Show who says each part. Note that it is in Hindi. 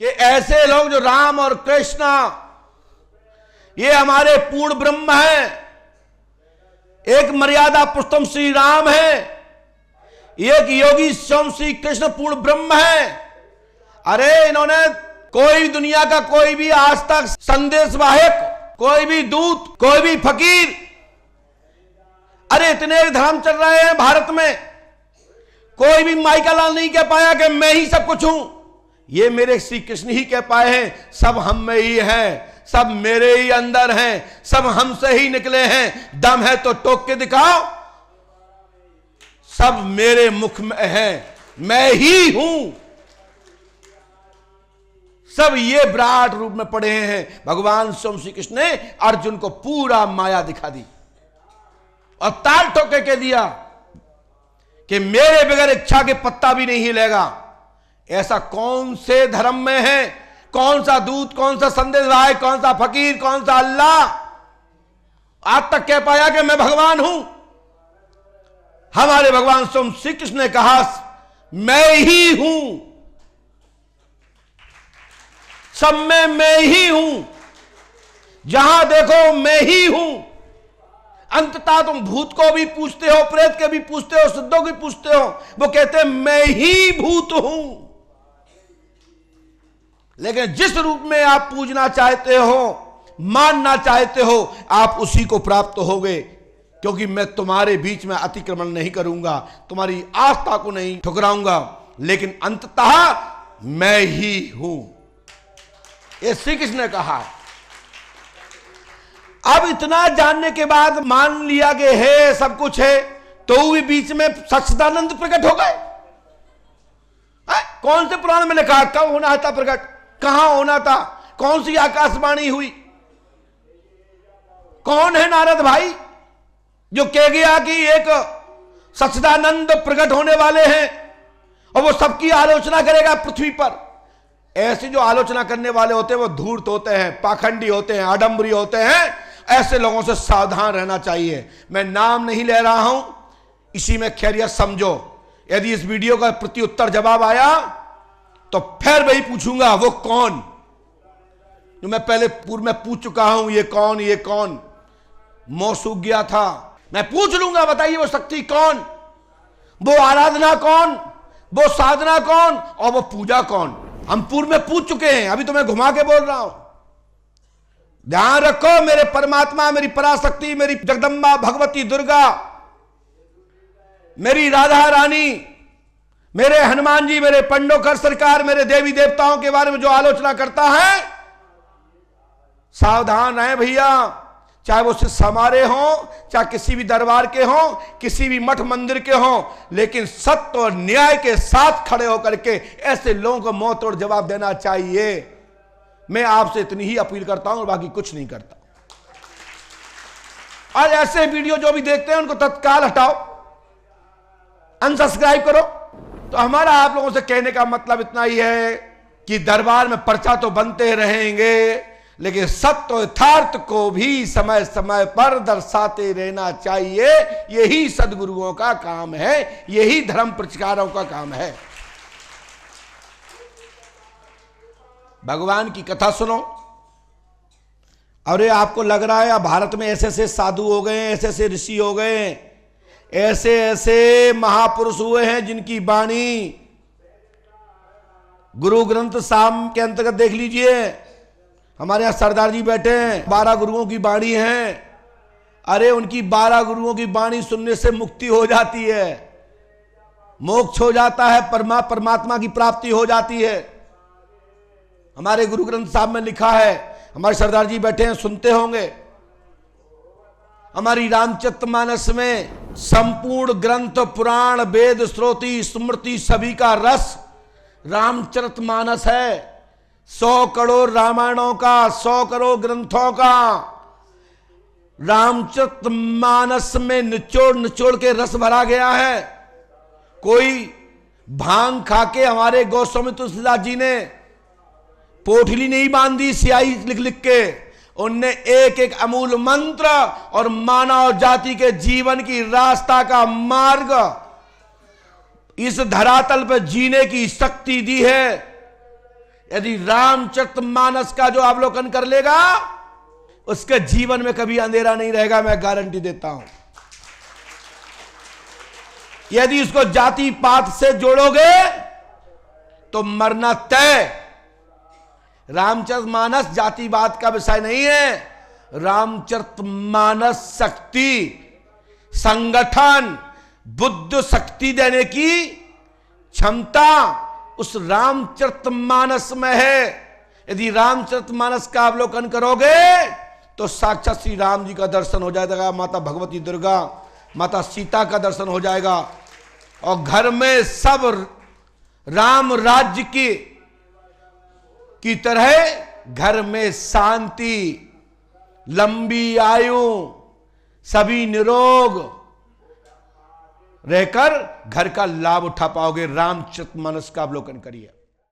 Speaker 1: कि ऐसे लोग जो राम और कृष्ण ये हमारे पूर्ण ब्रह्म हैं, एक मर्यादा पुरुषोत्तम श्री राम है, एक योगी स्वयं श्री कृष्ण पूर्ण ब्रह्म है। अरे इन्होंने कोई दुनिया का कोई भी आज तक संदेश वाहक, कोई भी दूत, कोई भी फकीर, अरे इतने धर्म चल रहे हैं भारत में, कोई भी माई का लाल नहीं कह पाया कि मैं ही सब कुछ हूं। ये मेरे श्री कृष्ण ही कह पाए हैं, सब हम में ही हैं, सब मेरे ही अंदर हैं, सब हमसे ही निकले हैं। दम है तो टोक के दिखाओ, सब मेरे मुख में है, मैं ही हूं। सब ये विराट रूप में पड़े हैं। भगवान स्वयं श्री कृष्ण ने अर्जुन को पूरा माया दिखा दी और ताल ठोके के दिया कि मेरे बगैर इच्छा के पत्ता भी नहीं हिलेगा। ऐसा कौन से धर्म में है, कौन सा दूत, कौन सा संदेश भाई, कौन सा फकीर, कौन सा अल्लाह आज तक कह पाया कि मैं भगवान हूं? हमारे भगवान स्वयं श्री कृष्ण ने कहा मैं ही हूं, सब में मैं ही हूं, जहां देखो मैं ही हूं। अंततः तुम भूत को भी पूछते हो, प्रेत के भी पूछते हो, सिद्धों को भी पूछते हो, वो कहते हैं मैं ही भूत हूं। लेकिन जिस रूप में आप पूजना चाहते हो, मानना चाहते हो, आप उसी को प्राप्त होगे, क्योंकि मैं तुम्हारे बीच में अतिक्रमण नहीं करूंगा, तुम्हारी आस्था को नहीं ठुकराऊंगा, लेकिन अंततः मैं ही हूं। ये श्री कृष्ण ने कहा है। अब इतना जानने के बाद मान लिया कि है सब कुछ है, तो भी बीच में सच्चिदानंद प्रकट हो गए। कौन से पुराण में लिखा, कब होना था प्रकट, कहां होना था, कौन सी आकाशवाणी हुई? कौन है नारद भाई जो कह गया कि एक सच्चिदानंद प्रकट होने वाले हैं और वो सबकी आलोचना करेगा पृथ्वी पर? ऐसे जो आलोचना करने वाले होते हैं वो धूर्त होते हैं, पाखंडी होते हैं, आडंबरी होते हैं। ऐसे लोगों से सावधान रहना चाहिए। मैं नाम नहीं ले रहा हूं, इसी में खैरियत समझो। यदि इस वीडियो का प्रति उत्तर जवाब आया तो फिर वही पूछूंगा, वो कौन जो मैं पहले पूर्व में पूछ चुका हूं, ये कौन, ये कौन? मोह सूख गया था, मैं पूछ लूंगा, बताइए वो शक्ति कौन, वो आराधना कौन, वो साधना कौन और वो पूजा कौन? हम पूर्व में पूछ चुके हैं, अभी तो मैं घुमा के बोल रहा हूं। ध्यान रखो, मेरे परमात्मा, मेरी पराशक्ति, मेरी जगदम्बा भगवती दुर्गा, मेरी राधा रानी, मेरे हनुमान जी, मेरे पंडोकर सरकार, मेरे देवी देवताओं के बारे में जो आलोचना करता है, सावधान रहे भैया। चाहे वो शिष्य हमारे हों, चाहे किसी भी दरबार के हों, किसी भी मठ मंदिर के हों, लेकिन सत्य और न्याय के साथ खड़े होकर के ऐसे लोगों को मुंह तोड़ जवाब देना चाहिए। मैं आपसे इतनी ही अपील करता हूं और बाकी कुछ नहीं करता। और ऐसे वीडियो जो भी देखते हैं उनको तत्काल हटाओ, अनसब्सक्राइब करो। तो हमारा आप लोगों से कहने का मतलब इतना ही है कि दरबार में पर्चा तो बनते रहेंगे, लेकिन सत्य यथार्थ को भी समय समय पर दर्शाते रहना चाहिए। यही सदगुरुओं का काम है, यही धर्म प्रचारकों का काम है। भगवान की कथा सुनो। अरे आपको लग रहा है भारत में ऐसे ऐसे साधु हो गए, ऐसे ऐसे ऋषि हो गए, ऐसे ऐसे महापुरुष हुए हैं जिनकी वाणी गुरु ग्रंथ साहब के अंतर्गत देख लीजिए। हमारे यहां सरदार जी बैठे हैं, 12 गुरुओं की वाणी है। अरे उनकी 12 गुरुओं की वाणी सुनने से मुक्ति हो जाती है, मोक्ष हो जाता है, परमात्मा की प्राप्ति हो जाती है। हमारे गुरु ग्रंथ साहब में लिखा है, हमारे सरदार जी बैठे हैं, सुनते होंगे। हमारी रामचरितमानस में संपूर्ण ग्रंथ, पुराण, वेद, श्रुति, स्मृति सभी का रस रामचरितमानस है। 100 करोड़ रामायणों का, 100 करोड़ ग्रंथों का रामचरितमानस में निचोड़ निचोड़ के रस भरा गया है। कोई भांग खा के हमारे गोस्वामी तुलसीदास जी ने पोटली नहीं बांधी स्याही लिख लिख के, उनने एक एक अमूल मंत्र और मानव जाति के जीवन की रास्ता का मार्ग इस धरातल पर जीने की शक्ति दी है। यदि रामचरितमानस का जो अवलोकन कर लेगा उसके जीवन में कभी अंधेरा नहीं रहेगा, मैं गारंटी देता हूं। यदि इसको जाति पात से जोड़ोगे तो मरना तय। रामचरितमानस जातिवाद का विषय नहीं है। रामचरितमानस शक्ति, संगठन, बुद्ध शक्ति देने की क्षमता उस रामचरितमानस में है। यदि रामचरितमानस का अवलोकन करोगे तो साक्षात श्री राम जी का दर्शन हो जाएगा, माता भगवती दुर्गा, माता सीता का दर्शन हो जाएगा, और घर में सब राम राज्य की तरह घर में शांति, लंबी आयु, सभी निरोग रहकर घर का लाभ उठा पाओगे। रामचरितमानस का अवलोकन करिए।